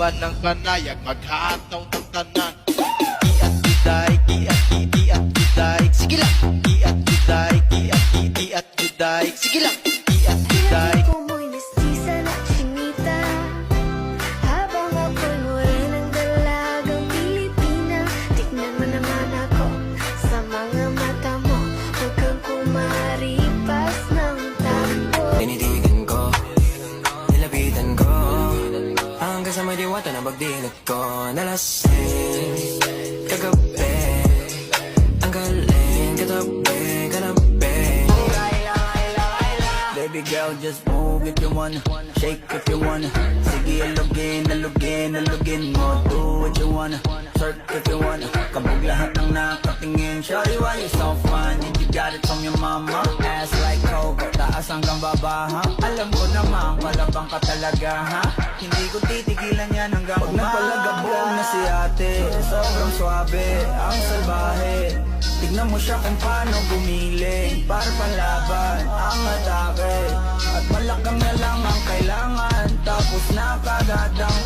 man ng panayag, maghataw ng tanan. Giat juday, giat giat juday. Sige lang. Giat juday, giat giat juday. Sige lang. Giat juday. Ko mo'y mestiza na chinita, habang ako'y morenang dalagang Pilipina. Tignan mo naman ako sa mga mata mo, huwag kang kumaripas ng takbo. Tinitigan ko, nilapitan ko, hanggang sa may diwata na pagdilat ko. Nalasing kagabi, ang galing katabi, kanabi. Baby girl, just move if you wanna, shake if you wanna. Sige, alugin, alugin, alugin mo. Do what you wanna, twerk if you wanna. Kabog lahat ng nakatingin. Shawty, why you so fun? Did you got it from your mama? Ass like Coco, taas hanggang baba, ha? Alam ko naman, palabang ka talaga, ha? Hindi ko titigilan yan hanggang umaga. Nagpalagabong na si ate, sobrang swabe, ang salbahe. Tignan mo siya kung paano bumili, para palaban ang atake. At malakang na lang ang kailangan, tapos na kagad ang